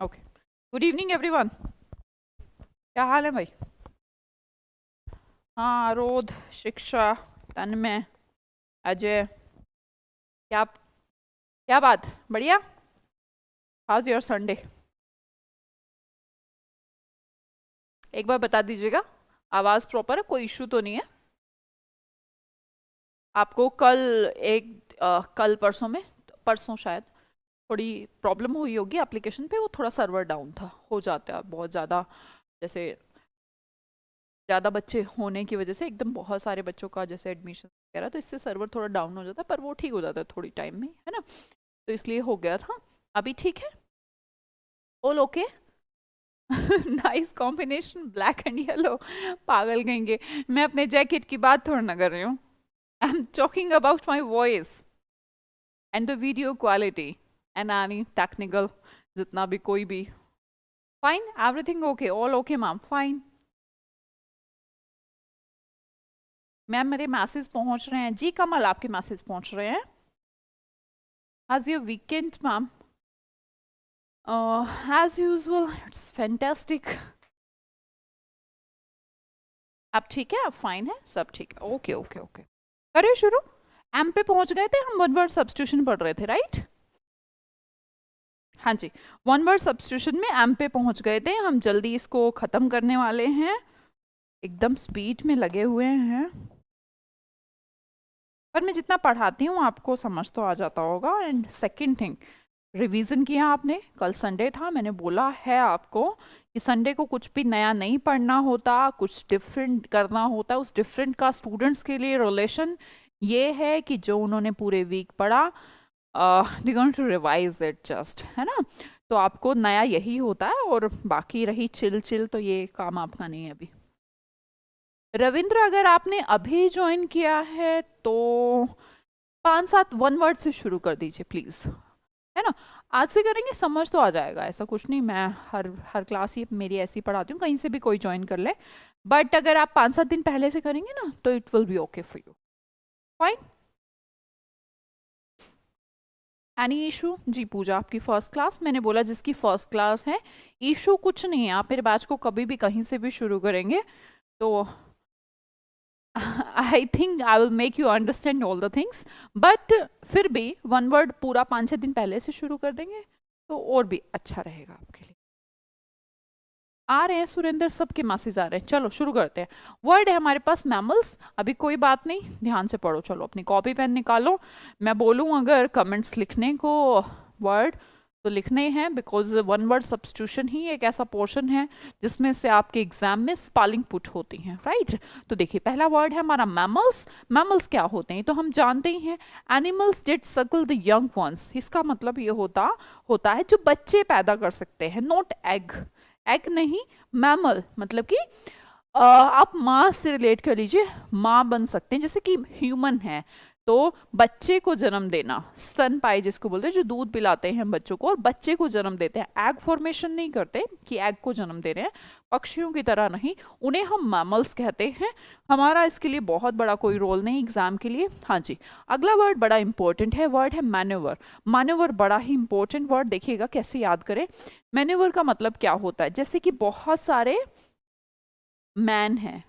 Okay. Good evening everyone. क्या हाल है भाई? हाँ, आरोध, शिक्षा, तन्मय, अजय। क्या क्या बात? बढ़िया। House your Sunday? एक बार बता दीजिएगा, आवाज़ प्रॉपर है, कोई इशू तो नहीं है? आपको कल कल परसों में, परसों शायद थोड़ी प्रॉब्लम हुई होगी एप्लीकेशन पे। वो थोड़ा सर्वर डाउन था, हो जाता है बहुत ज़्यादा, जैसे ज़्यादा बच्चे होने की वजह से, एकदम बहुत सारे बच्चों का जैसे एडमिशन वगैरह, तो इससे सर्वर थोड़ा डाउन हो जाता है, पर वो ठीक हो जाता है थोड़ी टाइम में, है ना? तो इसलिए हो गया था। अभी ठीक है? All okay. Nice combination, black and yellow. पागल कहेंगे। मैं अपने जैकेट की बात थोड़ा ना कर रही हूँ। I am talking about my voice and the video quality and any technical, जितना भी कोई भी। Fine, everything okay, all okay ma'am, fine. Ma'am मेरे मैसेज पहुंच रहे हैं जी। कमल, आपके मैसेज पहुंच रहे हैं। How's your weekend, ma'am? As usual, it's fantastic. आप ठीक है? आप फाइन है? सब ठीक है? Okay okay okay. करिए शुरू। एम पे पहुंच गए थे हम, वन वर्ड सब्स्टिट्यूशन पढ़ रहे थे, राइट? हाँ जी, वन वर्ड सब्स्टिट्यूशन में एम पे पहुंच गए थे हम। जल्दी इसको ख़त्म करने वाले हैं, एकदम स्पीड में लगे हुए हैं। पर मैं जितना पढ़ाती हूँ आपको समझ तो आ जाता होगा। एंड सेकंड थिंग, रिवीजन किया आपने? कल संडे था, मैंने बोला है आपको कि संडे को कुछ भी नया नहीं पढ़ना होता, कुछ डिफरेंट करना होता है। उस डिफरेंट का स्टूडेंट्स के लिए रिलेशन ये है कि जो उन्होंने पूरे वीक पढ़ा, they going to revise it just, है ना? तो आपको नया यही होता है, और बाकी रही चिल चिल, तो ये काम आपका नहीं है अभी। रविंद्र, अगर आपने अभी ज्वाइन किया है तो 5-7 वन वर्ड से शुरू कर दीजिए प्लीज, है ना? आज से करेंगे, समझ तो आ जाएगा, ऐसा कुछ नहीं। मैं हर क्लास ही मेरी ऐसी पढ़ाती हूँ, कहीं से भी कोई ज्वाइन कर ले। बट अगर आप 5-7 दिन पहले से करेंगे ना, तो it will be okay for you. Fine. Any issue? जी पूजा, आपकी फर्स्ट क्लास, मैंने बोला जिसकी फर्स्ट क्लास है, इशू कुछ नहीं है। आप मेरे बैच को कभी भी कहीं से भी शुरू करेंगे तो I think I will make you understand all the things. But फिर भी वन वर्ड पूरा 5-6 दिन पहले से शुरू कर देंगे तो और भी अच्छा रहेगा आपके लिए। आ रहे हैं सुरेंद्र, सबके मैसेज आ रहे हैं। चलो शुरू करते हैं। वर्ड है हमारे पास मैमल्स। अभी कोई बात नहीं, ध्यान से पढ़ो। चलो अपनी कॉपी पेन निकालो। मैं बोलूँ अगर कमेंट्स लिखने को वर्ड तो लिखने हैं, बिकॉज वन वर्ड सब्स्टिट्यूशन ही एक ऐसा पोर्शन है जिसमें से आपके एग्जाम में स्पेलिंग पुट होती हैं, राइट? तो देखिए, पहला वर्ड है हमारा मैमल्स। मैमल्स क्या होते हैं तो हम जानते ही हैं, एनिमल्स डिड सकल द यंग वंस। इसका मतलब ये होता है जो बच्चे पैदा कर सकते हैं, नॉट एग। एग नहीं, मैमल मतलब कि आप माँ से रिलेट कर लीजिए, माँ बन सकते हैं, जैसे कि ह्यूमन है तो बच्चे को जन्म देना, स्तनपायी जिसको बोलते हैं, जो दूध पिलाते हैं बच्चों को और बच्चे को जन्म देते हैं। एग फॉर्मेशन नहीं करते कि एग को जन्म दे रहे हैं, पक्षियों की तरह नहीं, उन्हें हम मैमल्स कहते हैं। हमारा इसके लिए बहुत बड़ा कोई रोल नहीं एग्जाम के लिए। हाँ जी, अगला वर्ड बड़ा इंपॉर्टेंट है, वर्ड है मैन्यूवर। मैन्यूवर बड़ा ही इंपॉर्टेंट वर्ड, देखिएगा कैसे याद करें। मैन्यूवर का मतलब क्या होता है, जैसे कि बहुत सारे मैन है।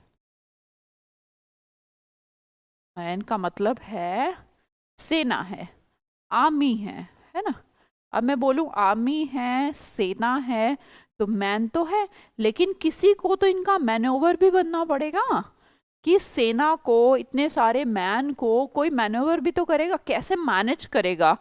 मैन का मतलब है सेना है, आर्मी है ना? अब मैं बोलूं आर्मी है, सेना है, तो मैन तो है, लेकिन किसी को तो इनका मैनोवर भी बनना पड़ेगा कि सेना को, इतने सारे मैन को कोई मैनोवर भी तो करेगा। कैसे मैनेज करेगा?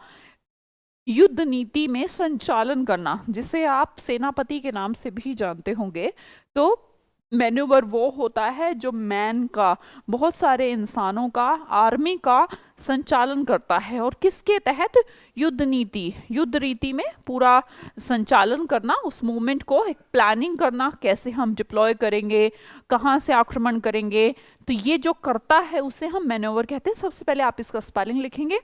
युद्ध नीति में संचालन करना, जिसे आप सेनापति के नाम से भी जानते होंगे। तो मैन्यूवर वो होता है जो मैन का, बहुत सारे इंसानों का, आर्मी का संचालन करता है। और किसके तहत? युद्ध नीति, युद्ध रीति में पूरा संचालन करना, उस मूवमेंट को एक प्लानिंग करना, कैसे हम डिप्लॉय करेंगे, कहाँ से आक्रमण करेंगे। तो ये जो करता है उसे हम मैन्यूवर कहते हैं। सबसे पहले आप इसका स्पेलिंग लिखेंगे,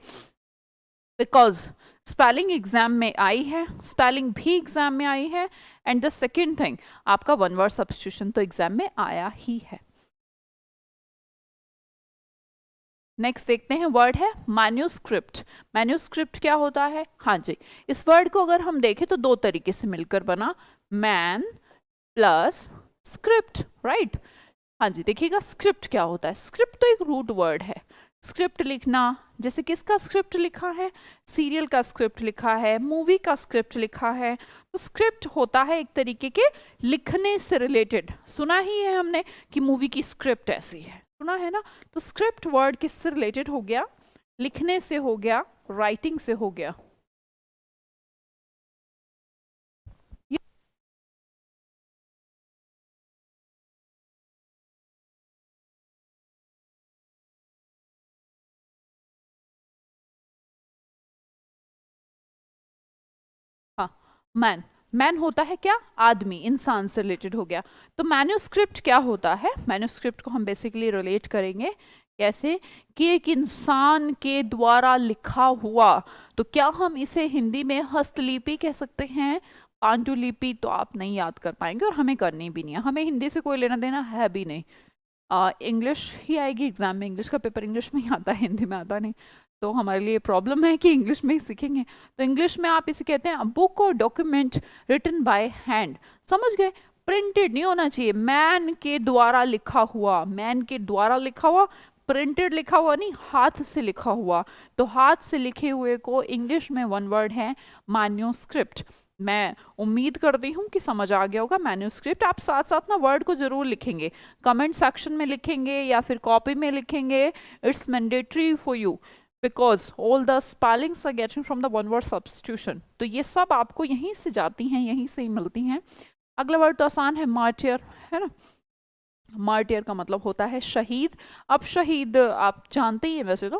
बिकॉज स्पेलिंग एग्जाम में आई है, स्पेलिंग भी एग्जाम में आई है। एंड द सेकेंड थिंग, आपका वन वर्ड सब्स्टिट्यूशन तो एग्जाम में आया ही है। नेक्स्ट देखते हैं, वर्ड है मैन्यूस्क्रिप्ट। मैन्यूस्क्रिप्ट क्या होता है? हाँ जी, इस वर्ड को अगर हम देखें तो दो तरीके से मिलकर बना, मैन प्लस स्क्रिप्ट, राइट। हाँ जी, देखिएगा स्क्रिप्ट क्या होता है। स्क्रिप्ट तो एक रूट वर्ड है। स्क्रिप्ट लिखना, जैसे किसका स्क्रिप्ट लिखा है? सीरियल का स्क्रिप्ट लिखा है, मूवी का स्क्रिप्ट लिखा है। तो स्क्रिप्ट होता है एक तरीके के लिखने से रिलेटेड। सुना ही है हमने कि मूवी की स्क्रिप्ट ऐसी है, सुना है ना। तो स्क्रिप्ट वर्ड किससे रिलेटेड हो गया? लिखने से हो गया, राइटिंग से हो गया। हाँ, मैन, मैन होता है क्या? आदमी, इंसान से रिलेटेड हो गया। तो मैन्यूस्क्रिप्ट क्या होता है? मैन्यूस्क्रिप्ट को हम बेसिकली रिलेट करेंगे कैसे, कि एक इंसान के द्वारा लिखा हुआ। तो क्या हम इसे हिंदी में हस्तलिपि कह सकते हैं? पांडुलिपि तो आप नहीं याद कर पाएंगे और हमें करनी भी नहीं है, हमें हिंदी से कोई लेना देना है भी नहीं। इंग्लिश ही आएगी एग्जाम में, इंग्लिश का पेपर इंग्लिश में ही आता है, हिंदी में आता नहीं। तो हमारे लिए प्रॉब्लम है कि इंग्लिश में ही सीखेंगे। तो इंग्लिश में आप इसे कहते हैं बुक और डॉक्यूमेंट रिटन बाय हैंड। समझ गए? प्रिंटेड नहीं होना चाहिए, मैन के द्वारा लिखा हुआ, मैन के द्वारा लिखा हुआ, प्रिंटेड लिखा हुआ नहीं, हाथ से लिखा हुआ। तो हाथ से लिखे हुए को इंग्लिश में वन वर्ड है मैन्यूस्क्रिप्ट। मैं उम्मीद करती हूँ कि समझ आ गया होगा मैन्यूस्क्रिप्ट। आप साथ साथ ना वर्ड को जरूर लिखेंगे, कमेंट सेक्शन में लिखेंगे या फिर कॉपी में लिखेंगे। It's mandatory for you because all the spellings are getting from the one word substitution. तो ये सब आपको यहीं से जाती हैं, यहीं से ही मिलती हैं। अगला वर्ड तो आसान है, मार्टियर, है ना। मार्टियर का मतलब होता है शहीद। अब शहीद आप जानते ही हैं वैसे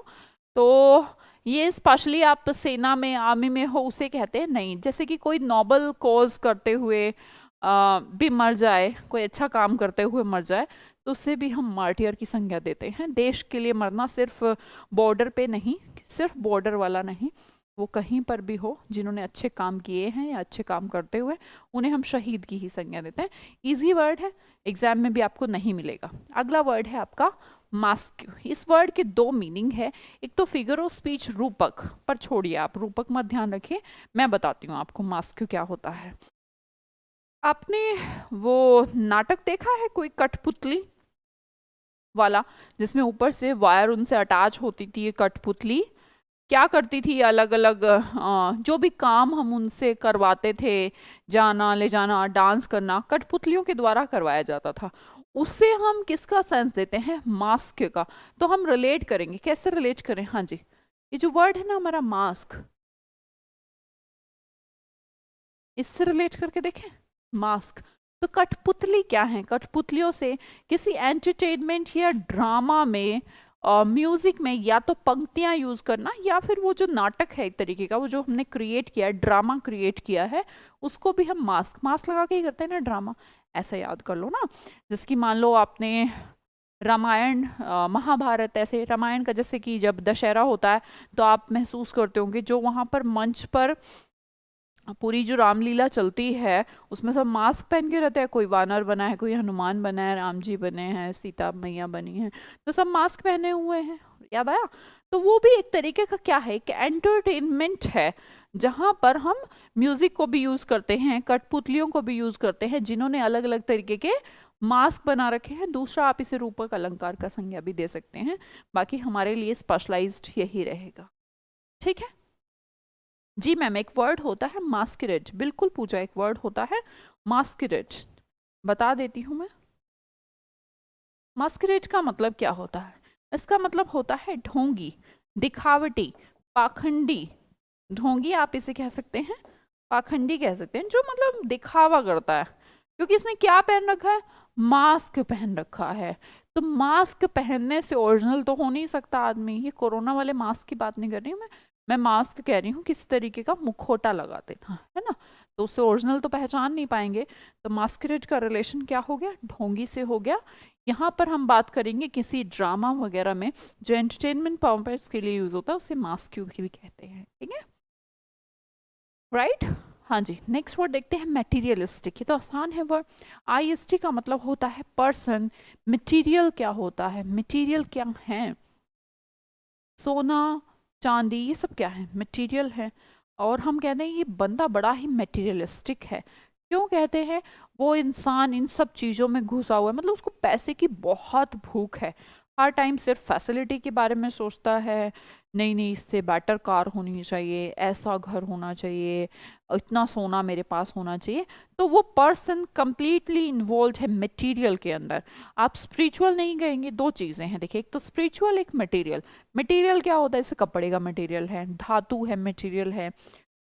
तो ये स्पेशली आप सेना में, आर्मी में हो उसे कहते हैं नहीं। जैसे कि कोई नोबल कॉज करते हुए भी मर जाए, कोई अच्छा काम करते हुए मर जाए, तो उससे भी हम मार्टियर की संज्ञा देते हैं। देश के लिए मरना सिर्फ बॉर्डर पे नहीं, सिर्फ बॉर्डर वाला नहीं, वो कहीं पर भी हो, जिन्होंने अच्छे काम किए हैं या अच्छे काम करते हुए, उन्हें हम शहीद की ही संज्ञा देते हैं। इजी वर्ड है, एग्जाम में भी आपको नहीं मिलेगा। अगला वर्ड है आपका मास्क्यू। इस वर्ड के दो मीनिंग है, एक तो फिगर ऑफ स्पीच, रूपक, पर छोड़िए आप रूपक मत ध्यान रखिए, मैं बताती हूँ आपको मास्क्यू क्या होता है। आपने वो नाटक देखा है कोई कठपुतली वाला, जिसमें ऊपर से वायर उनसे अटैच होती थी? ये कठपुतली क्या करती थी? अलग अलग जो भी काम हम उनसे करवाते थे, जाना ले जाना, डांस करना, कठपुतलियों के द्वारा करवाया जाता था। उससे हम किसका सेंस देते हैं? मास्क का। तो हम रिलेट करेंगे, कैसे रिलेट करें? हाँ जी, ये जो वर्ड है ना हमारा मास्क, इससे रिलेट करके देखें, मास्क। तो कठपुतली क्या है? कठपुतलियों से किसी एंटरटेनमेंट या ड्रामा में, म्यूजिक में, या तो पंक्तियां यूज करना, या फिर वो जो नाटक है एक तरीके का, वो जो हमने क्रिएट किया है, ड्रामा क्रिएट किया है, उसको भी हम मास्क, मास्क लगा के ही करते हैं ना ड्रामा। ऐसा याद कर लो ना। जैसे कि मान लो आपने रामायण, महाभारत, ऐसे रामायण का जैसे कि जब दशहरा होता है तो आप महसूस करते होंगे जो वहां पर मंच पर पूरी जो रामलीला चलती है उसमें सब मास्क पहन के रहते हैं। कोई वानर बना है, कोई हनुमान बना है, राम जी बने हैं, सीता मैया बनी है, तो सब मास्क पहने हुए हैं। याद आया? तो वो भी एक तरीके का क्या है, कि एंटरटेनमेंट है, जहां पर हम म्यूजिक को भी यूज करते हैं, कठपुतलियों को भी यूज करते हैं, जिन्होंने अलग अलग तरीके के मास्क बना रखे हैं। दूसरा, आप इसे रूपक अलंकार का संज्ञा भी दे सकते हैं। बाकी हमारे लिए स्पेशलाइज्ड यही रहेगा। ठीक है जी मैम। एक वर्ड होता है मास्करेड, बिल्कुल पूछा, एक वर्ड होता है मास्करेड, बता देती हूं मैं। मास्करेड का मतलब क्या होता है? इसका मतलब होता है ढोंगी, दिखावटी, पाखंडी। ढोंगी आप इसे कह सकते हैं, पाखंडी कह सकते हैं, जो मतलब दिखावा करता है। क्योंकि इसने क्या पहन रखा है? मास्क पहन रखा है। तो मास्क पहनने से ओरिजिनल तो हो नहीं सकता आदमी। ये कोरोना वाले मास्क की बात नहीं कर रही हूँ मैं मास्क कह रही हूँ किसी तरीके का मुखौटा लगाते था, है ना, तो उससे ओरिजिनल तो पहचान नहीं पाएंगे। तो मास्करेड का रिलेशन क्या हो गया? ढोंगी से हो गया। यहाँ पर हम बात करेंगे किसी ड्रामा वगैरह में जो एंटरटेनमेंट पर्पस के लिए यूज होता है, उसे मास्क्यू भी कहते हैं। ठीक है, राइट। हाँ जी, नेक्स्ट वर्ड देखते हैं मटेरियलिस्टिक। ये तो आसान है वर्ड। IST का मतलब होता है पर्सन। मटेरियल क्या होता है? मटेरियल क्या है? सोना, चांदी, ये सब क्या है? मटेरियल है। और हम कहते हैं ये बंदा बड़ा ही मटेरियलिस्टिक है। क्यों कहते हैं? वो इंसान इन सब चीज़ों में घुसा हुआ है, मतलब उसको पैसे की बहुत भूख है। हर टाइम सिर्फ फैसिलिटी के बारे में सोचता है। नहीं नहीं, इससे बेटर कार होनी चाहिए, ऐसा घर होना चाहिए, इतना सोना मेरे पास होना चाहिए। तो वो पर्सन कंप्लीटली इन्वॉल्व है मटेरियल के अंदर। आप स्पिरिचुअल नहीं कहेंगे। दो चीज़ें हैं देखिए, एक तो स्पिरिचुअल, एक मटेरियल। मटेरियल क्या होता है? जैसे कपड़े का मटेरियल है, धातु है, मटेरियल है।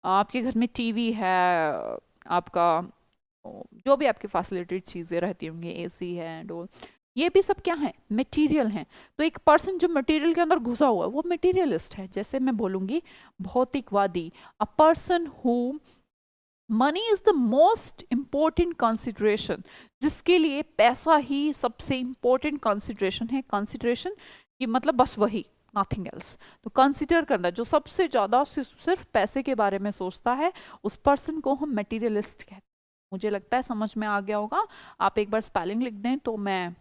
आपके घर में टीवी है, आपका जो भी आपकी फैसिलिटेड चीज़ें रहती होंगी, एसी है, डोल, ये भी सब क्या है? मटेरियल हैं। तो एक पर्सन जो मटेरियल के अंदर घुसा हुआ है वो मटेरियलिस्ट है। जैसे मैं बोलूंगी भौतिकवादी, अ person who money is the most important consideration, जिसके लिए पैसा ही सबसे इम्पोर्टेंट कंसिडरेशन है। कंसिडरेशन कि मतलब बस वही, नथिंग एल्स। तो कंसिडर करना, जो सबसे ज्यादा सिर्फ पैसे के बारे में सोचता है, उस पर्सन को हम मटेरियलिस्ट कहते हैं। मुझे लगता है समझ में आ गया होगा। आप एक बार स्पेलिंग लिख दें तो मैं,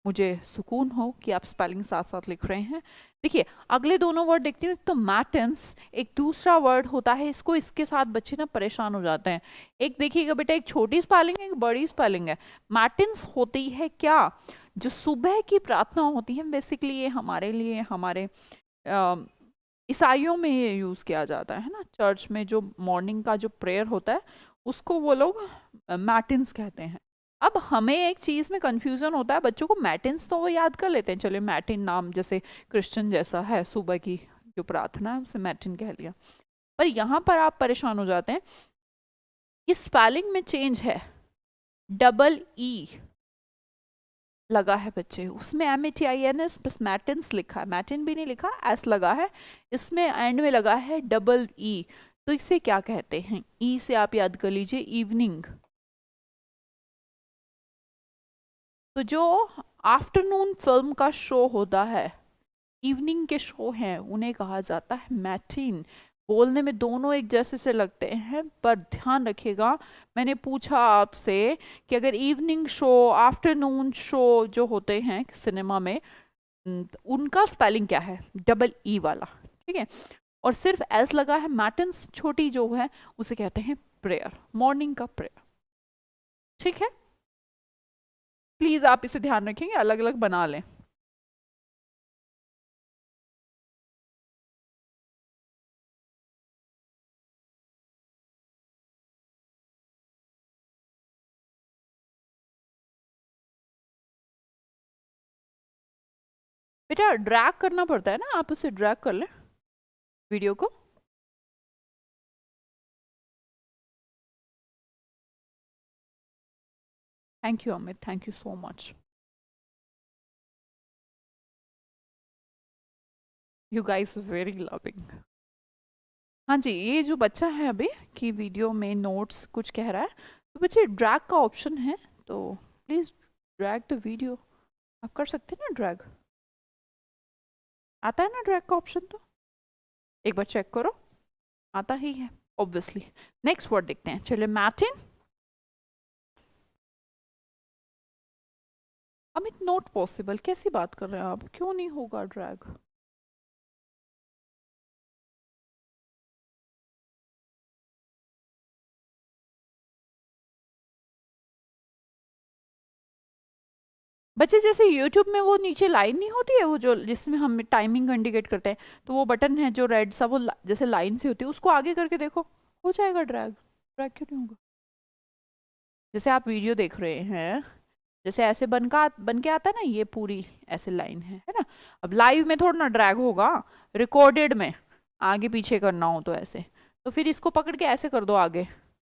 मुझे सुकून हो कि आप स्पेलिंग साथ साथ लिख रहे हैं। देखिए अगले दोनों वर्ड देखते हैं। तो मैटेंस एक दूसरा वर्ड होता है, इसको इसके साथ बच्चे ना परेशान हो जाते हैं। एक देखिएगा बेटा, एक छोटी स्पेलिंग है, एक बड़ी स्पेलिंग है। मैटेंस होती है क्या? जो सुबह की प्रार्थना होती है, बेसिकली ये हमारे लिए, हमारे ईसाइयों में ये यूज किया जाता है ना, चर्च में जो मॉर्निंग का जो प्रेयर होता है उसको वो लोग मैटिन्स कहते हैं। अब हमें एक चीज में कंफ्यूजन होता है, बच्चों को मैटिन्स तो वो याद कर लेते हैं, चलिए मैटिन नाम जैसे क्रिश्चियन जैसा है, सुबह की जो प्रार्थना है उसे मैटिन कह लिया। पर यहाँ पर आप परेशान हो जाते हैं कि स्पेलिंग में चेंज है, डबल ई लगा है बच्चे, उसमें MATINS बस मैटिन्स लिखा है, मैटिन भी नहीं लिखा, एस लगा है, इसमें एंड में लगा है डबल ई। तो इसे क्या कहते हैं? ई से आप याद कर लीजिए इवनिंग। तो जो आफ्टरनून फिल्म का शो होता है, इवनिंग के शो हैं, उन्हें कहा जाता है मैटिन। बोलने में दोनों एक जैसे से लगते हैं, पर ध्यान रखिएगा, मैंने पूछा आपसे कि अगर इवनिंग शो, आफ्टरनून शो जो होते हैं सिनेमा में, उनका स्पेलिंग क्या है? डबल ई वाला, ठीक है। और सिर्फ एस लगा है, मैटिन्स छोटी जो है उसे कहते हैं प्रेयर, मॉर्निंग का प्रेयर, ठीक है। प्लीज आप इसे ध्यान रखेंगे, अलग अलग बना लें। बेटा ड्रैग करना पड़ता है ना, आप उसे ड्रैग कर लें वीडियो को। Thank you Amit, thank you so much. You guys very loving. हाँ जी, ये जो बच्चा है अभी कि वीडियो में नोट्स कुछ कह रहा है, तो बच्चे ड्रैग का ऑप्शन है, तो प्लीज ड्रैग द वीडियो। आप कर सकते हैं ना ड्रैग? आता है ना ड्रैग का ऑप्शन? तो एक बार चेक करो, आता ही है ऑब्वियसली। नेक्स्ट वर्ड देखते हैं, चलिए मैटिन। अमित नॉट पॉसिबल, कैसी बात कर रहे हैं आप? क्यों नहीं होगा ड्रैग? बच्चे जैसे यूट्यूब में वो नीचे लाइन नहीं होती है, वो जो जिसमें हम टाइमिंग इंडिकेट करते हैं, तो वो बटन है जो रेड सा, वो जैसे लाइन से होती है, उसको आगे करके देखो, हो जाएगा ड्रैग। ड्रैग क्यों नहीं होगा? जैसे आप वीडियो देख रहे हैं, जैसे ऐसे बन के आता है ना, ये पूरी ऐसे लाइन है ना। अब लाइव में थोड़ा ना ड्रैग होगा, रिकॉर्डेड में आगे पीछे करना हो तो ऐसे। तो फिर इसको पकड़ के ऐसे कर दो आगे,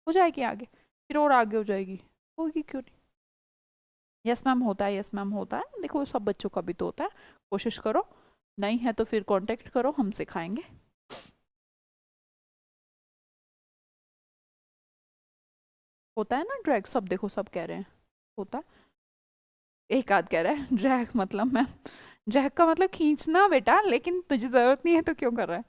हो जाएगी आगे, फिर और आगे हो जाएगी। होगी क्यों नहीं? यस मैम होता है, यस मैम होता है, देखो सब बच्चों का भी तो होता है। कोशिश करो, नहीं है तो फिर कांटेक्ट करो, हम सिखाएंगे। होता है ना ड्रैग, सब देखो सब कह रहे हैं होता है। एक आध कह रहा है ड्रैग मतलब मैम, ड्रैग का मतलब खींचना बेटा, लेकिन तुझे जरूरत नहीं है तो क्यों कर रहा है?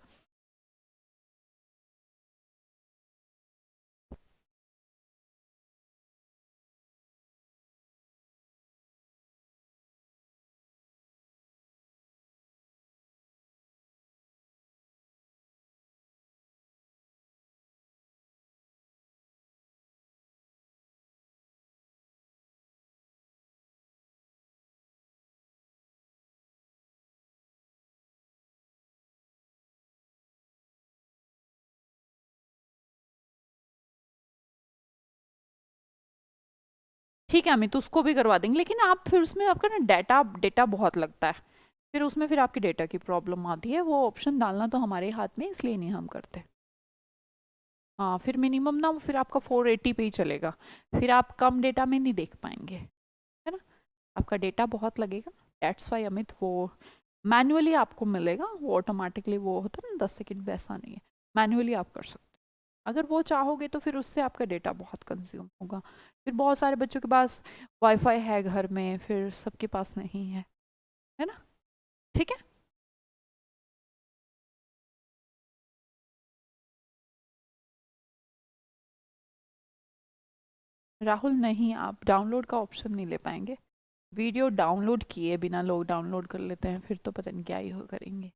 ठीक है अमित, उसको भी करवा देंगे, लेकिन आप फिर उसमें आपका ना डेटा डेटा बहुत लगता है, फिर उसमें फिर आपकी डेटा की प्रॉब्लम आती है। वो ऑप्शन डालना तो हमारे हाथ में, इसलिए नहीं हम करते। हाँ फिर मिनिमम ना फिर आपका 480 पे ही चलेगा, फिर आप कम डेटा में नहीं देख पाएंगे, है ना, आपका डेटा बहुत लगेगा। दैट्स वाई अमित वो मैनुअली आपको मिलेगा, वो ऑटोमेटिकली वो होता है ना 10 सेकेंड, वैसा नहीं है, मैनुअली आप कर सकते हो। अगर वो चाहोगे तो फिर उससे आपका डेटा बहुत कंज्यूम होगा, फिर बहुत सारे बच्चों के पास वाईफाई है घर में, फिर सबके पास नहीं है ना। ठीक है राहुल, नहीं आप डाउनलोड का ऑप्शन नहीं ले पाएंगे, वीडियो डाउनलोड किए बिना लोग डाउनलोड कर लेते हैं, फिर तो पता नहीं क्या ही हो करेंगे।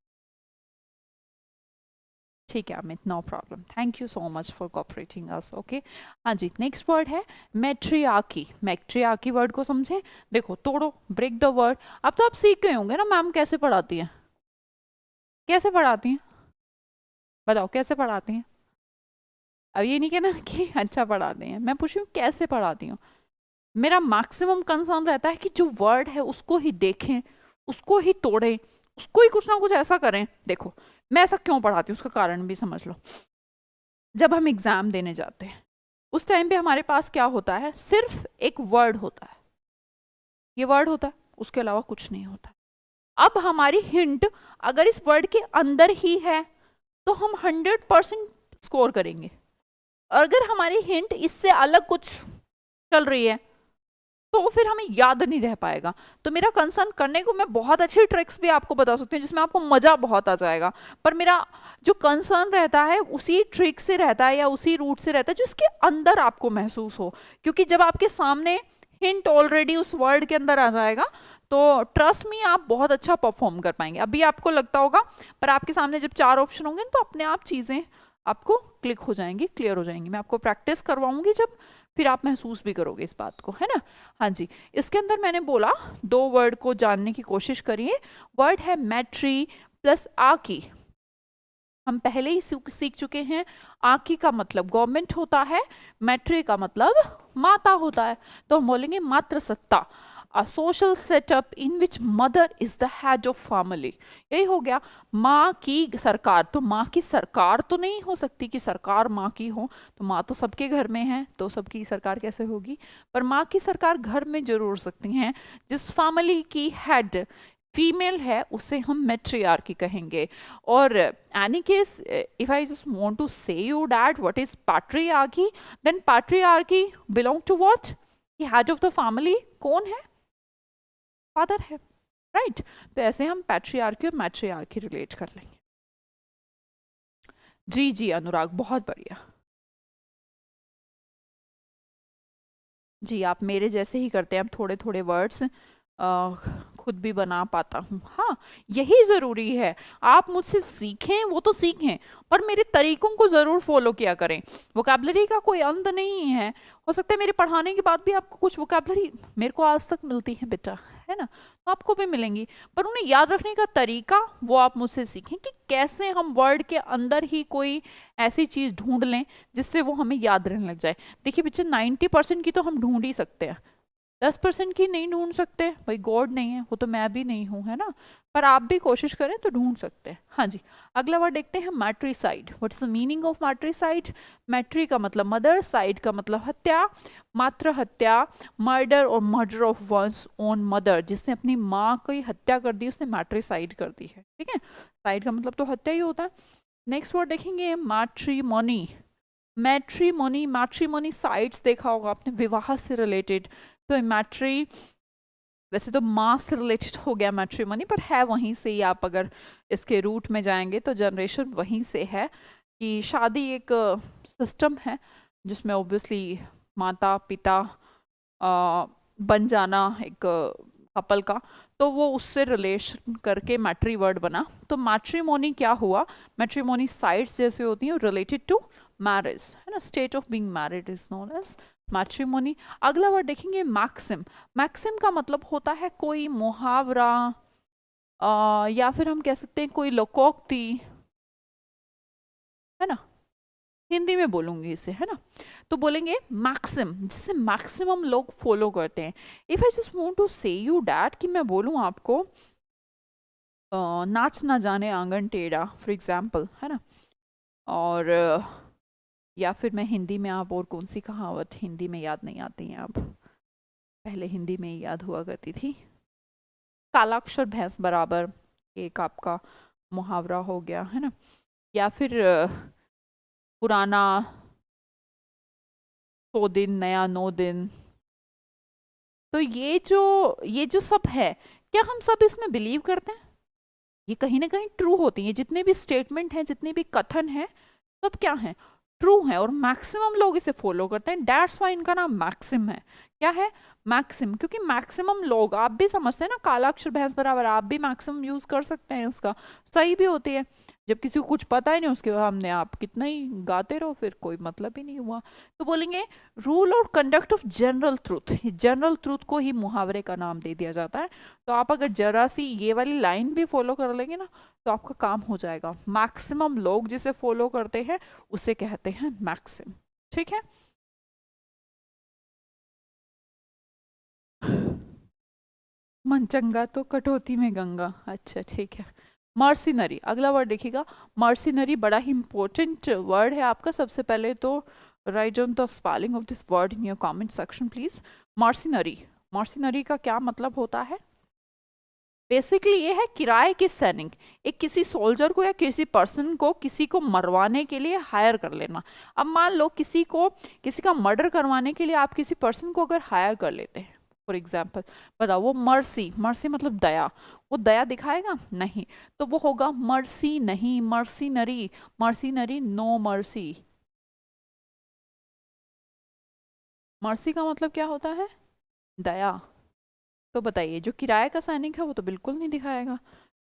ठीक है Amit, no problem, thank you so much for cooperating us. Okay हाँ जी, नेक्स्ट वर्ड है मैट्रियार्की। मैट्रियार्की वर्ड को समझें, देखो तोड़ो, ब्रेक द वर्ड। अब तो आप सीख गए होंगे ना मैम कैसे पढ़ाती है, कैसे पढ़ाती हैं, बताओ कैसे पढ़ाती हैं। अब ये नहीं कहना कि अच्छा पढ़ाते हैं, मैं पूछ रही हूँ कैसे पढ़ाती हूँ। मेरा मैक्सिमम कंसर्न रहता है कि जो वर्ड है उसको ही देखें, उसको ही तोड़ें, उसको ही कुछ ना कुछ ऐसा करें। देखो मैं ऐसा क्यों पढ़ाती हूँ उसका कारण भी समझ लो। जब हम एग्जाम देने जाते हैं उस टाइम पे हमारे पास क्या होता है, सिर्फ एक वर्ड होता है, ये वर्ड होता है, उसके अलावा कुछ नहीं होता। अब हमारी हिंट अगर इस वर्ड के अंदर ही है तो हम 100% स्कोर करेंगे। अगर हमारी हिंट इससे अलग कुछ चल रही है तो फिर हमें याद नहीं रह पाएगा। तो मेरा कंसर्न करने को, मैं बहुत अच्छी ट्रिक्स भी आपको बता सकती हूँ जिसमें आपको मजा बहुत आ जाएगा, पर मेरा जो कंसर्न रहता है उसी ट्रिक से रहता है या उसी रूट से रहता है जिसके अंदर आपको महसूस हो, क्योंकि जब आपके सामने हिंट ऑलरेडी उस वर्ड के अंदर आ जाएगा तो ट्रस्ट मी आप बहुत अच्छा परफॉर्म कर पाएंगे। अभी आपको लगता होगा, पर आपके सामने जब 4 ऑप्शन होंगे तो अपने आप चीजें आपको क्लिक हो जाएंगी, क्लियर हो जाएंगी। मैं आपको प्रैक्टिस करवाऊंगी जब, फिर आप महसूस भी करोगे इस बात को, है ना। हाँ जी, इसके अंदर मैंने बोला 2 वर्ड को जानने की कोशिश करिए। वर्ड है मैट्री प्लस आकी, हम पहले ही सीख चुके हैं। आकी का मतलब गवर्नमेंट होता है, मैट्री का मतलब माता होता है, तो हम बोलेंगे मातृसत्ता, a social setup in which mother is the head of family। यही हो गया माँ की सरकार। तो माँ की सरकार तो नहीं हो सकती कि सरकार माँ की हो, तो माँ तो सबके घर में है, तो सबकी सरकार कैसे होगी, पर माँ की सरकार घर में जरूर हो सकती हैं। जिस फैमिली की हेड फीमेल है उसे हम मैट्रियार्की कहेंगे। और any case if I just want to say you that what is patriarchy, then patriarchy belong to what, head of the family कौन है, फादर है, राइट। तो ऐसे हम पैट्रियार्की और मैट्रियार्की रिलेट कर लेंगे। जी जी अनुराग, बहुत बढ़िया। जी आप मेरे जैसे ही करते हैं, अब थोड़े थोड़े वर्ड्स खुद भी बना पाता हूँ। हाँ यही ज़रूरी है, आप मुझसे सीखें वो तो सीखें, पर मेरे तरीकों को ज़रूर फॉलो किया करें। वोकैबलरी का कोई अंत नहीं है, हो सकता है मेरे पढ़ाने के बाद भी आपको कुछ वोकैबलरी, मेरे को आज तक मिलती है बेटा, है ना, तो आपको भी मिलेंगी, पर उन्हें याद रखने का तरीका वो आप मुझसे सीखें कि कैसे हम वर्ड के अंदर ही कोई ऐसी चीज़ ढूंढ लें जिससे वो हमें याद रहने लग जाए। देखिए बच्चे 90% की तो हम ढूंढ ही सकते हैं, 10% की नहीं ढूंढ सकते, भाई गॉड नहीं है, वो तो मैं भी नहीं हूँ, है ना, पर आप भी कोशिश करें तो ढूंढ सकते हैं। हाँ जी, अगला वर्ड देखते हैं matricide. What's the meaning of matricide. Matri का मतलब मदर, साइड का मतलब हत्या, मात्र हत्या, मर्डर और murder of one's own mother, जिसने अपनी माँ की हत्या कर दी उसने मैट्रीसाइड कर दी है, ठीक है। साइड का मतलब तो हत्या ही होता है। नेक्स्ट वर्ड देखेंगे मैट्रीमोनी। मैट्रीमोनी, मैट्रीमोनी साइट्स देखा होगा आपने, विवाह से रिलेटेड। तो मैट्री वैसे तो माँ से रिलेटेड हो गया मैट्रीमनी, पर है वहीं से ही, आप अगर इसके रूट में जाएंगे तो जनरेशन वहीं से है कि शादी एक सिस्टम है जिसमें ऑब्वियसली माता पिता बन जाना एक कपल का, तो वो उससे रिलेशन करके मैट्री वर्ड बना। तो मैट्रीमोनी क्या हुआ, मैट्रीमोनी साइट्स जैसे होती हैं रिलेटेड टू मैरिज, है ना, state of being married is known as matrimony. अगला वर्ड देखेंगे मैक्सिम। मैक्सिम का मतलब होता है कोई मुहावरा, या फिर हम कह सकते हैं कोई लोकोक्ति, है ना, हिंदी में बोलूंगी इसे, है ना। तो बोलेंगे मैक्सिम, जिसे मैक्सिमम लोग फॉलो करते हैं। If I just want to say you that, कि मैं बोलूं आपको नाच ना जाने आंगन टेढ़ा, फॉर एग्जाम्पल, है ना। और या फिर मैं हिंदी में, आप और कौन सी कहावत हिंदी में याद नहीं आती हैं अब, पहले हिंदी में ही याद हुआ करती थी। काला अक्षर भैंस बराबर, एक आपका मुहावरा हो गया, है ना। या फिर पुराना 100 दिन, नया 9 दिन। तो ये जो सब है, क्या हम सब इसमें बिलीव करते हैं? ये कहीं ना कहीं ट्रू होती है, जितने भी स्टेटमेंट हैं, जितने भी कथन हैं, सब क्या है, ट्रू है, और मैक्सिमम लोग इसे फॉलो करते हैं। दैट्स वाई इनका नाम मैक्सिम है। क्या है? मैक्सिम, क्योंकि मैक्सिमम लोग, आप भी समझते हैं ना, काला अक्षर भैंस बराबर, आप भी मैक्सिमम यूज कर सकते हैं उसका, सही भी होती है। जब किसी को कुछ पता ही नहीं, उसके सामने आप कितना ही गाते रहो, फिर कोई मतलब ही नहीं हुआ। तो बोलेंगे रूल और conduct of general truth, general truth को ही मुहावरे का नाम दे दिया जाता है। तो आप अगर जरा सी ये वाली लाइन भी फॉलो कर लेंगे ना, तो आपका काम हो जाएगा। मैक्सिमम लोग जिसे फॉलो करते हैं उसे कहते हैं मैक्सिम। ठीक है। मनचंगा तो कटौती में गंगा, अच्छा ठीक है। मर्सिनरी, अगला वर्ड देखिएगा। मर्सिनरी बड़ा ही इंपॉर्टेंट वर्ड है आपका। सबसे पहले तो write down the spelling of this word in your comment section please. Mercenary, mercenary का क्या मतलब होता है? बेसिकली ये है किराए की सैनिक। एक किसी सोल्जर को या किसी पर्सन को किसी को मरवाने के लिए हायर कर लेना। अब मान लो किसी का मर्डर करवाने के लिए आप किसी पर्सन को अगर हायर कर लेते हैं, फॉर एग्जाम्पल, बताओ, वो मर्सी, मर्सी मतलब दया, वो दया दिखाएगा? नहीं। तो वो होगा मर्सी नहीं, मर्सीनरी। मर्सीनरी, नो मर्सी। मर्सी का मतलब क्या होता है? दया। तो बताइए, जो किराए का सैनिक है वो तो बिल्कुल नहीं दिखाएगा।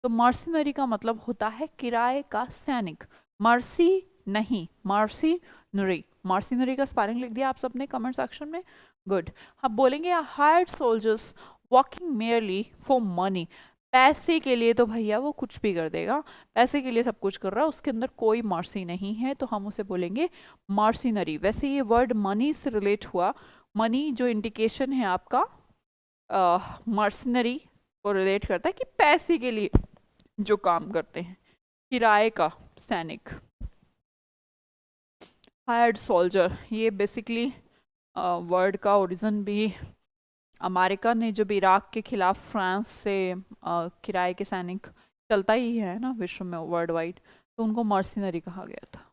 तो मर्सिनरी का मतलब होता है किराए का सैनिक। मर्सी नहीं, मर्सिनरी। मर्सिनरी का स्पेलिंग लिख दिया आप सबने कमेंट सेक्शन में, गुड। अब बोलेंगे hired soldiers working merely for money. पैसे के लिए तो भैया वो कुछ भी कर देगा, पैसे के लिए सब कुछ कर रहा है, उसके अंदर कोई मर्सी नहीं है, तो हम उसे बोलेंगे मर्सिनरी। वैसे ये वर्ड मनी से रिलेट हुआ, मनी जो इंडिकेशन है आपका मर्सनरी को रिलेट करता है कि पैसे के लिए जो काम करते हैं, किराए का सैनिक। हायर्ड सोल्जर, ये बेसिकली वर्ड का ओरिजिन भी अमेरिका ने जब इराक के खिलाफ फ्रांस से किराए के सैनिक, चलता ही है ना विश्व में वर्ल्ड वाइड, तो उनको मर्सिनरी कहा गया था।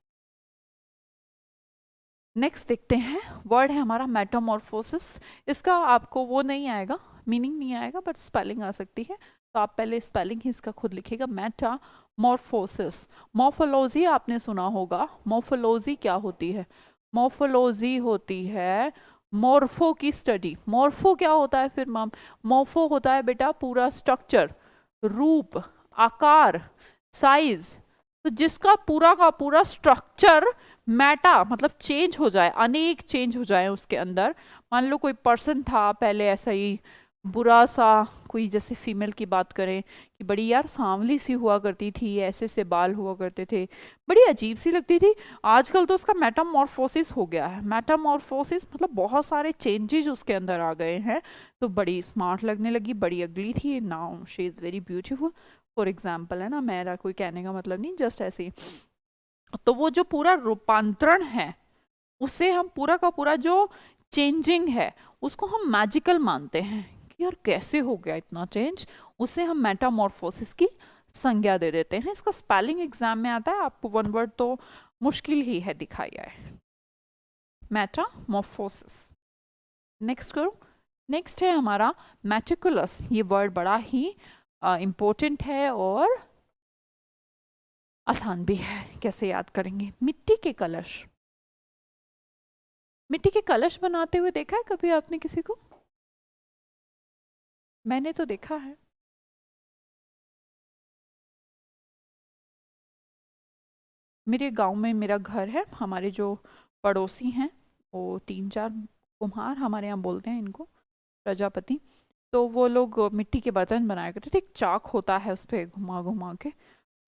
नेक्स्ट देखते हैं, वर्ड है हमारा मेटामॉर्फोसिस। इसका आपको वो नहीं आएगा, मीनिंग नहीं आएगा, बट स्पेलिंग आ सकती है। तो आप पहले स्पेलिंग ही इसका खुद लिखिएगा, मेटामॉर्फोसिस। मॉर्फोलॉजी आपने सुना होगा, मॉर्फोलॉजी क्या होती है? मॉर्फोलॉजी होती है मॉर्फो की स्टडी। मॉर्फो क्या होता है फिर मैम? मॉर्फो होता है बेटा पूरा स्ट्रक्चर, रूप, आकार, साइज। तो जिसका पूरा का पूरा स्ट्रक्चर मैटा मतलब चेंज हो जाए, अनेक चेंज हो जाए उसके अंदर। मान लो कोई पर्सन था पहले ऐसा ही बुरा सा, कोई जैसे फीमेल की बात करें कि बड़ी यार सांवली सी हुआ करती थी, ऐसे से बाल हुआ करते थे, बड़ी अजीब सी लगती थी, आजकल तो उसका मेटामॉर्फोसिस हो गया है। मेटामॉर्फोसिस मतलब बहुत सारे चेंजेस उसके अंदर आ गए हैं, तो बड़ी स्मार्ट लगने लगी, बड़ी अगली थी, now she is very beautiful, for example, है ना। मेरा कोई कहने का मतलब नहीं, जस्ट ऐसे ही। तो वो जो पूरा रूपांतरण है, उसे हम पूरा का पूरा जो चेंजिंग है उसको हम मैजिकल मानते हैं कि यार कैसे हो गया इतना चेंज, उसे हम मेटामॉर्फोसिस की संज्ञा दे देते हैं। इसका स्पेलिंग एग्जाम में आता है, आपको वन वर्ड तो मुश्किल ही है दिखाया है, मेटामॉर्फोसिस। नेक्स्ट करो। नेक्स्ट है हमारा मेटिकुलस। ये वर्ड बड़ा ही इंपॉर्टेंट है और आसान भी है, कैसे याद करेंगे? मिट्टी के कलश। मिट्टी के कलश बनाते हुए देखा है कभी आपने किसी को? मैंने तो देखा है। मेरे गांव में मेरा घर है, हमारे जो पड़ोसी हैं वो 3-4 कुम्हार हमारे यहाँ बोलते हैं इनको, प्रजापति। तो वो लोग मिट्टी के बर्तन बनाया करते थे, एक चाक होता है उस पर घुमा घुमा के,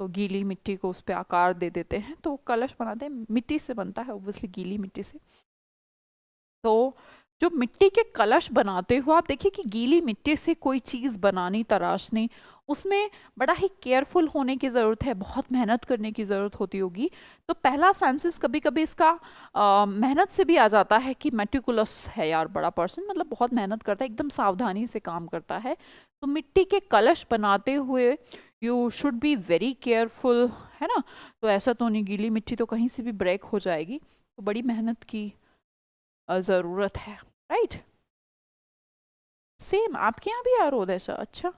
तो गीली मिट्टी को उस पर आकार दे देते हैं तो कलश बनाते हैं, मिट्टी से बनता है ऑब्वियसली, गीली मिट्टी से। तो जो मिट्टी के कलश बनाते हो आप देखिए कि गीली मिट्टी से कोई चीज़ बनानी, तराशनी, उसमें बड़ा ही केयरफुल होने की ज़रूरत है, बहुत मेहनत करने की ज़रूरत होती होगी। तो पहला सेंसेस कभी कभी इसका मेहनत से भी आ जाता है कि मेटिकुलस है यार, बड़ा पर्सन मतलब बहुत मेहनत करता है, एकदम सावधानी से काम करता है। तो मिट्टी के कलश बनाते हुए you should be very careful, है ना। तो ऐसा तो नहीं, गीली मिट्टी तो कहीं से भी ब्रेक हो जाएगी, तो बड़ी मेहनत की ज़रूरत है, राइट। सेम आपके यहाँ भी आ रहा ऐसा? अच्छा,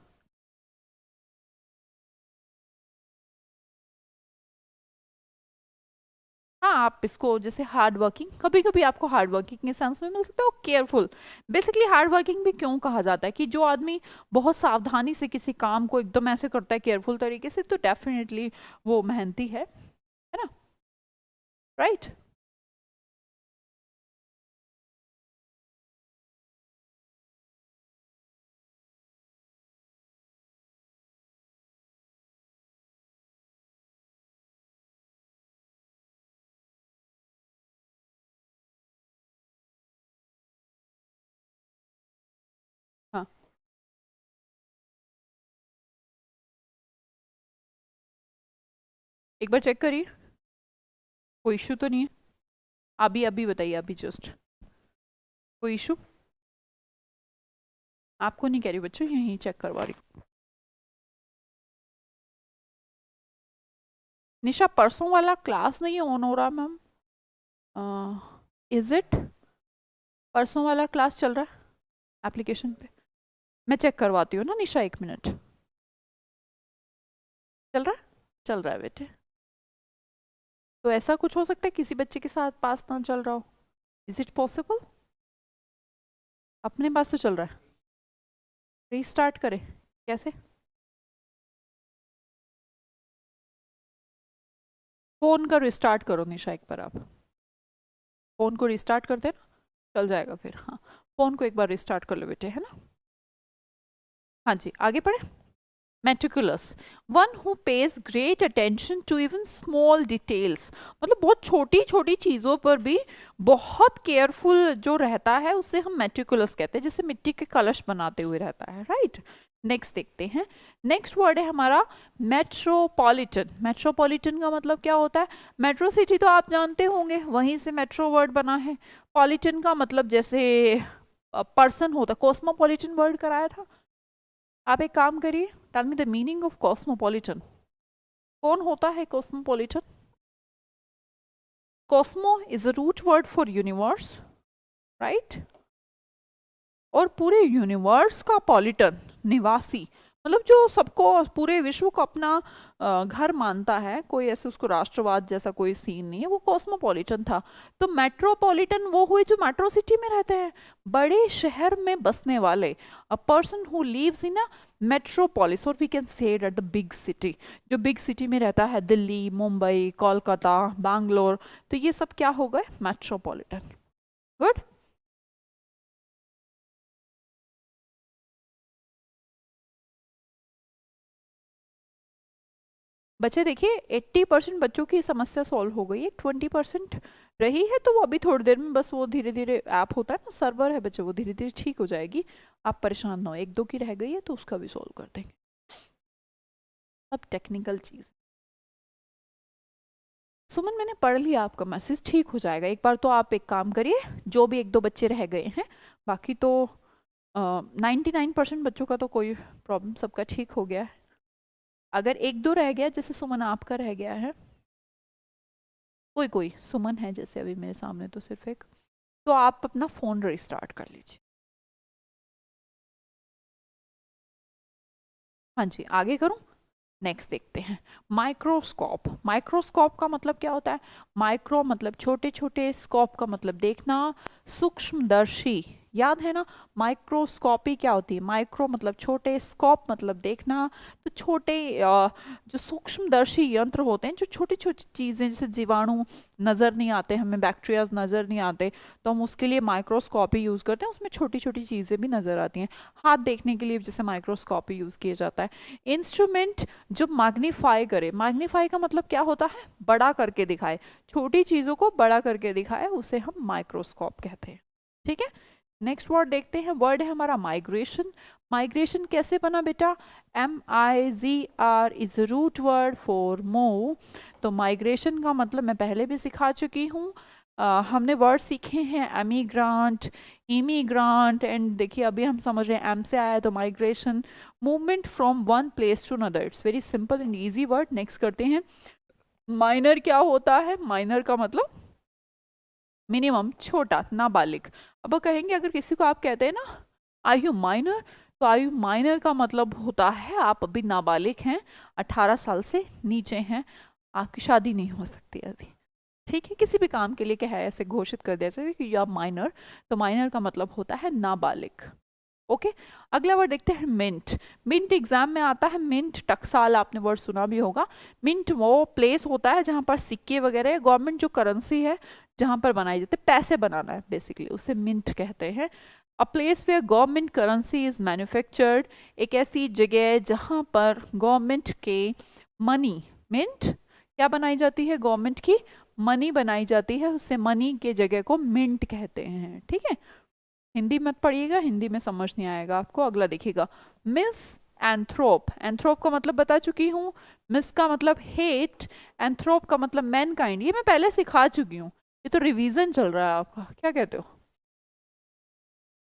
हाँ, आप इसको जैसे हार्ड वर्किंग, कभी कभी आपको हार्ड वर्किंग के सेंस में मिल सकता है, और केयरफुल। बेसिकली हार्ड वर्किंग भी क्यों कहा जाता है कि जो आदमी बहुत सावधानी से किसी काम को एकदम ऐसे करता है केयरफुल तरीके से, तो डेफिनेटली वो मेहनती है ना, राइट। हाँ, एक बार चेक करिए, कोई इशू तो नहीं है। अभी अभी बताइए, अभी जस्ट कोई इशू? आपको नहीं कह रही बच्चों, यहीं चेक करवा रही हूँ। निशा, परसों वाला क्लास नहीं ऑन हो रहा मैम, इज इट? परसों वाला क्लास चल रहा है एप्लीकेशन पे? मैं चेक करवाती हूँ ना निशा, 1 मिनट। चल रहा है? चल रहा है बेटे। तो ऐसा कुछ हो सकता है किसी बच्चे के साथ पास ना चल रहा हो? Is it possible? अपने पास तो चल रहा है। रीस्टार्ट करें? कैसे? फोन का रिस्टार्ट करो निशा एक बार, आप फोन को रिस्टार्ट कर देना, चल जाएगा फिर। हाँ, फोन को एक बार रिस्टार्ट कर लो बेटे, है ना। हाँ जी, आगे पढ़े। meticulous, one who pays great attention to even small details, मतलब बहुत छोटी छोटी चीज़ों पर भी बहुत केयरफुल जो रहता है उसे हम मेटिकुलस कहते हैं, जैसे मिट्टी के कलश बनाते हुए रहता है, राइट। नेक्स्ट देखते हैं, नेक्स्ट वर्ड है हमारा मेट्रोपॉलिटन। मेट्रोपॉलिटन का मतलब क्या होता है? मेट्रो सिटी तो आप जानते होंगे, वहीं से मेट्रो वर्ड बना है। पॉलिटन का मतलब जैसे पर्सन होता, कॉस्मोपॉलिटन वर्ड कराया था। आप एक काम करिए, tell me the meaning of cosmopolitan. कौन होता है cosmopolitan? Cosmo is a root word for universe, right. और पूरे यूनिवर्स का पॉलिटन, निवासी, मतलब जो सबको, पूरे विश्व को अपना घर मानता है, कोई ऐसे उसको राष्ट्रवाद जैसा कोई सीन नहीं है, वो कॉस्मोपॉलिटन था। तो मेट्रोपॉलिटन वो हुए जो मेट्रो सिटी में रहते हैं, बड़े शहर में बसने वाले, a person who lives in a metropolis, और we can say it at the big city, जो बिग सिटी में रहता है, दिल्ली, मुंबई, कोलकाता, बैंगलोर, तो ये सब क्या हो गए? मेट्रोपॉलिटन। गुड। बच्चे देखिए, 80% बच्चों की समस्या सॉल्व हो गई है, 20% रही है, तो वो अभी थोड़ी देर में, बस वो धीरे धीरे, ऐप होता है ना, सर्वर है बच्चे, वो धीरे धीरे ठीक हो जाएगी। आप परेशान ना हो, 1-2 की रह गई है तो उसका भी सॉल्व कर देंगे। अब टेक्निकल चीज़, सुमन मैंने पढ़ लिया आपका मैसेज, ठीक हो जाएगा। एक बार तो आप एक काम करिए, जो भी 1-2 बच्चे रह गए हैं, बाकी तो 99% बच्चों का तो कोई प्रॉब्लम, सबका ठीक हो गया है। अगर 1-2 रह गया, जैसे सुमन आपका रह गया है, कोई कोई सुमन है जैसे अभी मेरे सामने तो सिर्फ एक, तो आप अपना फोन रिस्टार्ट कर लीजिए। हाँ जी, आगे करूं? नेक्स्ट देखते हैं, माइक्रोस्कोप। माइक्रोस्कोप का मतलब क्या होता है? माइक्रो मतलब छोटे छोटे, स्कोप का मतलब देखना, सूक्ष्मदर्शी याद है ना? माइक्रोस्कोपी क्या होती है? माइक्रो मतलब छोटे, स्कोप मतलब देखना। तो छोटे जो सूक्ष्मदर्शी यंत्र होते हैं, जो छोटी छोटी चीज़ें, जैसे जीवाणु नज़र नहीं आते हमें, बैक्टीरियाज नज़र नहीं आते, तो हम उसके लिए माइक्रोस्कोपी यूज़ करते हैं, उसमें छोटी छोटी चीज़ें भी नज़र आती हैं। हाथ देखने के लिए जैसे माइक्रोस्कोपी यूज़ किया जाता है। इंस्ट्रूमेंट जो मैग्नीफाई करे, मैग्नीफाई का मतलब क्या होता है? बड़ा करके दिखाए, छोटी चीज़ों को बड़ा करके दिखाए, उसे हम माइक्रोस्कोप कहते हैं। ठीक है, नेक्स्ट वर्ड देखते हैं। वर्ड है हमारा माइग्रेशन। माइग्रेशन कैसे बना बेटा? MIGR is root word for move. तो माइग्रेशन का मतलब मैं पहले भी सिखा चुकी हूँ। हमने वर्ड सीखे हैं एमिग्रांट, इमिग्रांट, एंड देखिए अभी हम समझ रहे हैं एम से आया, तो migration, movement from one place to another. It's very simple and easy word. Next करते हैं। माइनर क्या होता है? माइनर का मतलब मिनिमम, छोटा, नाबालिग। अब कहेंगे, अगर किसी को आप कहते हैं ना आयु माइनर, तो आयु माइनर का मतलब होता है आप अभी नाबालिग हैं, 18 साल से नीचे हैं, आपकी शादी नहीं हो सकती अभी। ठीक है, किसी भी काम के लिए क्या है, ऐसे घोषित कर दिया जाए कि यू आर माइनर, तो माइनर का मतलब होता है नाबालिग। ओके, अगला वर्ड देखते हैं मिंट। मिंट एग्जाम में आता है। मिंट, टकसाल आपने वर्ड सुना भी होगा। मिंट वो प्लेस होता है जहां पर सिक्के वगैरह, गवर्नमेंट जो करेंसी है जहां पर बनाई जाती है, पैसे बनाना है बेसिकली, उसे मिंट कहते हैं। A place where government currency is manufactured, एक ऐसी जगह जहां पर गवर्नमेंट के मनी, मिंट क्या बनाई जाती है? गवर्नमेंट की मनी बनाई जाती है, उससे मनी के जगह को मिंट कहते हैं। ठीक है, हिंदी मत पढ़िएगा, हिंदी में समझ नहीं आएगा आपको। अगला देखिएगा, मिस एंथ्रोप। एंथ्रोप का मतलब बता चुकी हूँ। मिस का मतलब हेट, एंथ्रोप का मतलब मैनकाइंड। ये मैं पहले सिखा चुकी हूँ, ये तो रिवीजन चल रहा है आपका, क्या कहते हो?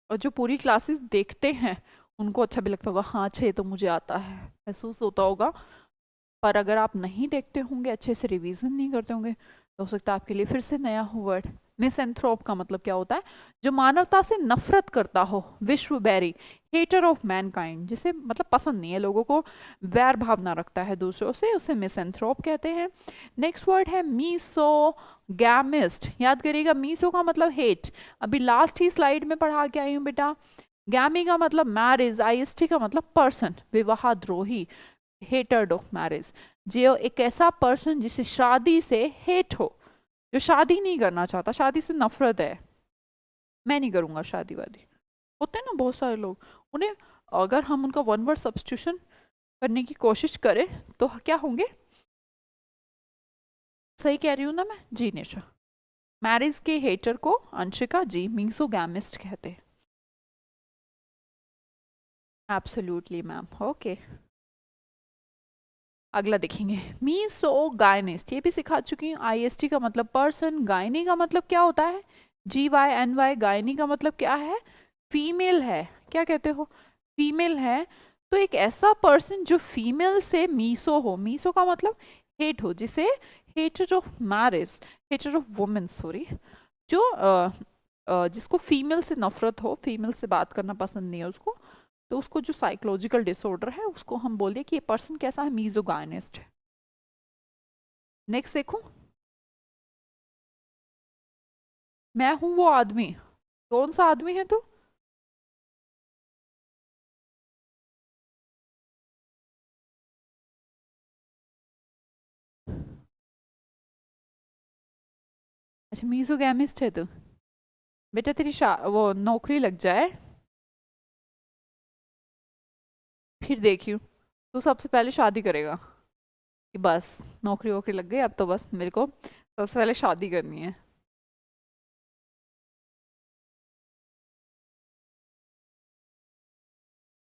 और जो पूरी क्लासेस देखते हैं उनको अच्छा भी लगता होगा, हाँ अच्छा ये तो मुझे आता है, महसूस होता होगा। पर अगर आप नहीं देखते होंगे, अच्छे से रिवीजन नहीं करते होंगे, तो हो सकता है आपके लिए फिर से नया हो वर्ड। मिसएंथ्रोप का मतलब क्या होता है? जो मानवता से नफरत करता हो, विश्व बैरी, हेटर ऑफ मैनकाइंड, जिसे मतलब पसंद नहीं है लोगों को, वैर भावना रखता है दूसरों से, उसे मिसएंथ्रोप कहते हैं। नेक्स्ट वर्ड है मीसोगैमिस्ट। याद करिएगा, मीसो का मतलब हेट, अभी लास्ट ही स्लाइड में पढ़ा के आई हूँ बेटा। गैमी का मतलब मैरिज, IST का मतलब पर्सन, विवाह द्रोही, हेटेड ऑफ मैरिज, जो एक ऐसा पर्सन जिसे शादी से हेट हो, जो शादी नहीं करना चाहता, शादी से नफरत है, मैं नहीं करूंगा शादी वादी, होते हैं ना बहुत सारे लोग, उन्हें अगर हम उनका वन वर्ड सब्स्टिट्यूशन करने की कोशिश करें तो क्या होंगे? सही कह रही हूँ ना मैं? जी निशा, मैरिज के हेटर को अंशिका जी मीसोगैमिस्ट कहते हैं। Absolutely ma'am, okay. अगला देखेंगे, मीसोगाइनिस्ट, ये भी सिखा चुकी हूँ। IST का मतलब पर्सन, गायनी का मतलब क्या होता है? GYNY, गायनी का मतलब क्या है? फीमेल है। क्या कहते हो? फीमेल है। तो एक ऐसा पर्सन जो फीमेल से मीसो हो, मीसो का मतलब हेट हो, जिसे hater of marriage, hater of women sorry, जो जिसको फीमेल से नफरत हो, फीमेल से बात करना पसंद नहीं है उसको, तो उसको जो साइकोलॉजिकल डिसऑर्डर है उसको हम बोलते हैं कि ये पर्सन कैसा है? मीजोगाइनिस्ट है। नेक्स्ट देखो, मैं हूं वो आदमी। कौन सा आदमी है तू? अच्छा, मीजोगैमिस्ट है तू। बेटा तेरी वो नौकरी लग जाए, फिर देखियो, तू सबसे पहले शादी करेगा कि बस नौकरी वोकरी लग गई, अब तो बस मेरे को सबसे पहले शादी करनी है।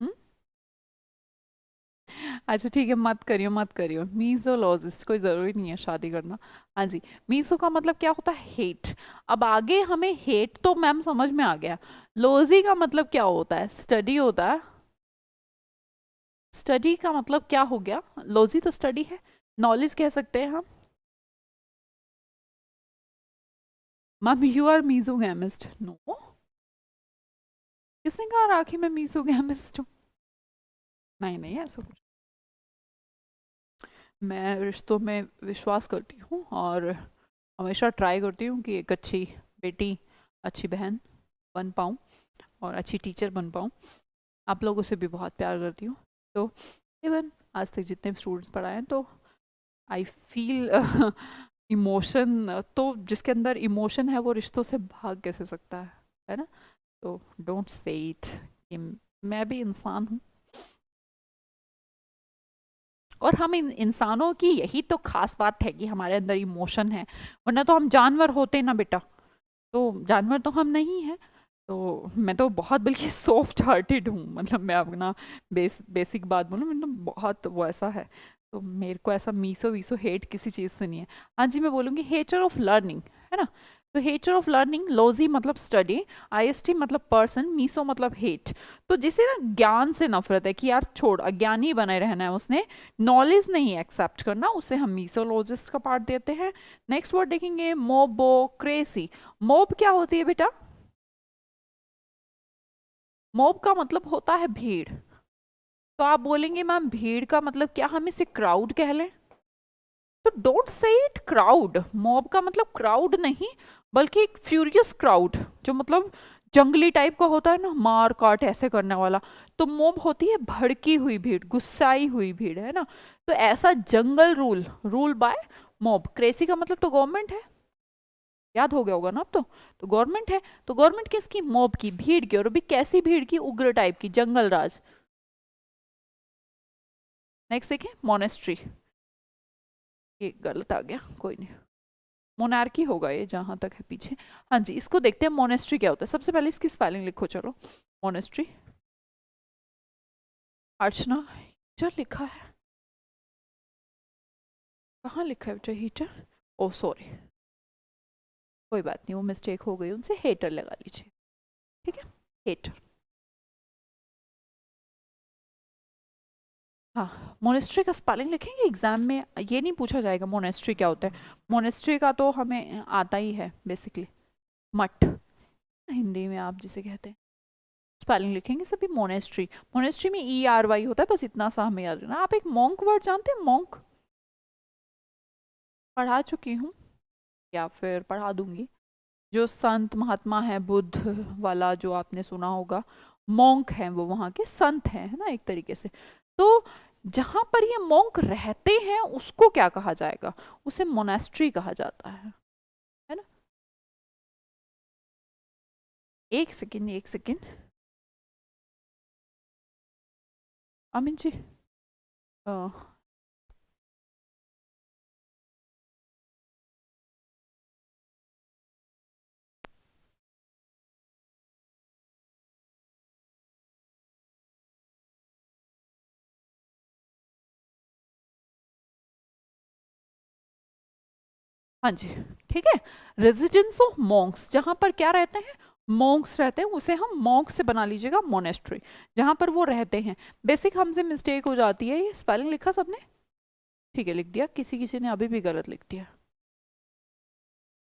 हुँ? अच्छा ठीक है, मत करियो मत करियो। मीजोलॉजिस्ट, कोई ज़रूरी नहीं है शादी करना। हाँ जी, मीजो का मतलब क्या होता है? हेट। अब आगे हमें हेट तो मैम समझ में आ गया, लॉजी का मतलब क्या होता है? स्टडी होता है। स्टडी का मतलब क्या हो गया? लॉजी तो स्टडी है, नॉलेज कह सकते हैं हम। Ma'am you are misogamist? No, किसने कहा राखी मैं मीजोगैमिस्ट हूँ? नहीं नहीं, ऐसा कुछ, मैं रिश्तों में विश्वास करती हूँ और हमेशा ट्राई करती हूँ कि एक अच्छी बेटी, अच्छी बहन बन पाऊँ और अच्छी टीचर बन पाऊँ। आप लोगों से भी बहुत प्यार करती हूँ। तो इवन आज तक जितने भी स्टूडेंट्स पढ़ाए हैं, तो आई फील इमोशन, तो जिसके अंदर इमोशन है वो रिश्तों से भाग कैसे सकता है ना? तो डोंट से इट कि मैं भी इंसान हूँ, और हम इंसानों की यही तो खास बात है कि हमारे अंदर इमोशन है, वरना तो हम जानवर होते ना बेटा। तो जानवर तो हम नहीं हैं। तो मैं तो बहुत बल्कि सॉफ्ट हार्टेड हूँ, मतलब मैं अपना बेसिक बात बोलूँ, मतलब बहुत वो ऐसा है। तो मेरे को ऐसा मीसो वीसो हेट किसी चीज़ से नहीं है। हाँ जी, मैं बोलूँगी हेचर ऑफ लर्निंग, है ना? तो हेचर ऑफ लर्निंग, लोजी मतलब स्टडी, आईएसटी मतलब पर्सन, मीसो मतलब हेट। तो जिसे ना ज्ञान से नफरत है कि यार छोड़, अज्ञानी बने रहना है, उसने नॉलेज नहीं एक्सेप्ट करना, उसे हम मीसोलॉजिस्ट का पार्ट देते हैं। नेक्स्ट वर्ड देखेंगे मोबोक्रेसी। मोब क्या होती है बेटा? मोब का मतलब होता है भीड़। तो आप बोलेंगे मैम भीड़ का मतलब क्या हम इसे क्राउड कह लें? तो don't say it crowd. Mob का मतलब क्राउड नहीं, बल्कि एक फ्यूरियस क्राउड, जो मतलब जंगली टाइप का होता है ना, मार काट ऐसे करने वाला। तो मॉब होती है भड़की हुई भीड़, गुस्साई हुई भीड़, है ना? तो ऐसा जंगल रूल बाय मॉब। क्रेसी का मतलब तो गवर्नमेंट है, याद हो गया होगा ना अब तो गवर्नमेंट है। तो गवर्नमेंट किसकी? मॉब की, भीड़ की। और अभी कैसी भीड़ की? उग्र टाइप की, जंगल राज। नेक्स्ट देखें मोनेस्ट्री। ये गलत आ गया, कोई नहीं, मोनार्की होगा ये जहां तक है पीछे। हाँ जी, इसको देखते हैं मोनेस्ट्री क्या होता है। सबसे पहले इसकी स्पेलिंग लिखो, चलो। मोनेस्ट्री, अर्चना, हीटर लिखा है, कहाँ लिखा है बेटा हीटर? ओ सॉरी, कोई बात नहीं, वो मिस्टेक हो गई उनसे, हेटर लगा लीजिए, ठीक है, हेटर। हाँ, मोनेस्ट्री का स्पेलिंग लिखेंगे एग्जाम में, ये नहीं पूछा जाएगा मोनेस्ट्री क्या होता है। मोनेस्ट्री का तो हमें आता ही है बेसिकली, मठ हिंदी में आप जिसे कहते हैं। स्पेलिंग लिखेंगे सभी मोनेस्ट्री। मोनेस्ट्री में ERY होता है, बस इतना सा हमें याद रखना। आप एक मॉन्क वर्ड जानते हैं? मॉन्क पढ़ा चुकी हूँ या फिर पढ़ा दूंगी। जो संत महात्मा है, बुद्ध वाला जो आपने सुना होगा, मॉन्क है वो, वहाँ के संत हैं, है ना, एक तरीके से। तो जहां पर ये मॉन्क रहते हैं उसको क्या कहा जाएगा? उसे मोनेस्ट्री कहा जाता है ना? एक सेकेंड, एक सेकेंड, अमिन जी, हाँ जी, ठीक है। रेजिडेंस ऑफ मॉन्क्स, जहां पर क्या रहते हैं? मॉन्क्स रहते हैं, उसे हम मॉन्क से बना लीजिएगा मोनेस्ट्री, जहां पर वो रहते हैं। बेसिक हमसे मिस्टेक हो जाती है, ये स्पेलिंग लिखा सबने? ठीक है, लिख दिया। किसी किसी ने अभी भी गलत लिख दिया।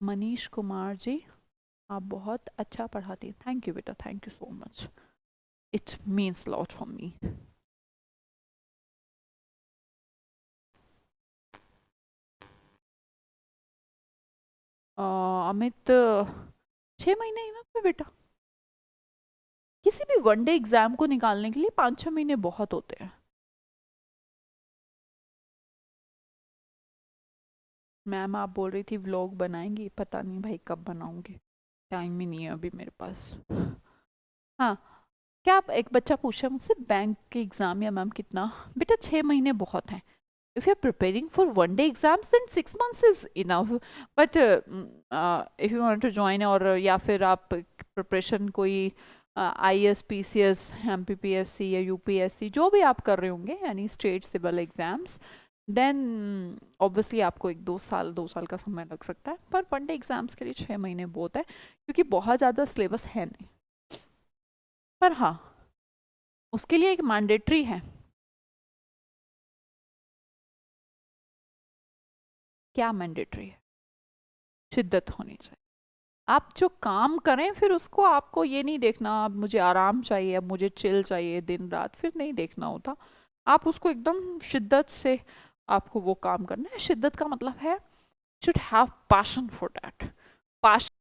मनीष कुमार जी, आप बहुत अच्छा पढ़ाती हैं, थैंक यू बेटा, thank you so much, it means lot for me. Amit, 6 महीने ही ना बेटा, किसी भी वनडे एग्जाम को निकालने के लिए 5-6 महीने बहुत होते हैं। मैम आप बोल रही थी व्लॉग बनाएंगी, पता नहीं भाई कब बनाऊंगी, टाइम ही नहीं है अभी मेरे पास। हाँ, क्या आप, एक बच्चा पूछ रहा है मुझसे बैंक के एग्जाम या मैम कितना? बेटा 6 महीने बहुत हैं। If you're preparing for one day exams, then 6 months is enough. But if you want to join, और या फिर आप प्रिपरेशन कोई IAS PCS MPPSC या UPSC जो भी आप कर रहे होंगे, यानी state civil exams, then obviously आपको 2 साल का समय लग सकता है। पर वन डे एग्जाम्स के लिए 6 महीने बहुत है, क्योंकि बहुत ज़्यादा सिलेबस है नहीं। पर हाँ, उसके लिए एक मैंडेटरी है। क्या मैंडेटरी है? शिद्दत होनी चाहिए। आप जो काम करें फिर उसको, आपको ये नहीं देखना अब मुझे आराम चाहिए, अब मुझे चिल चाहिए दिन रात, फिर नहीं देखना होता। आप उसको एकदम शिद्दत से आपको वो काम करना है। शिद्दत का मतलब है should have passion for that. Passion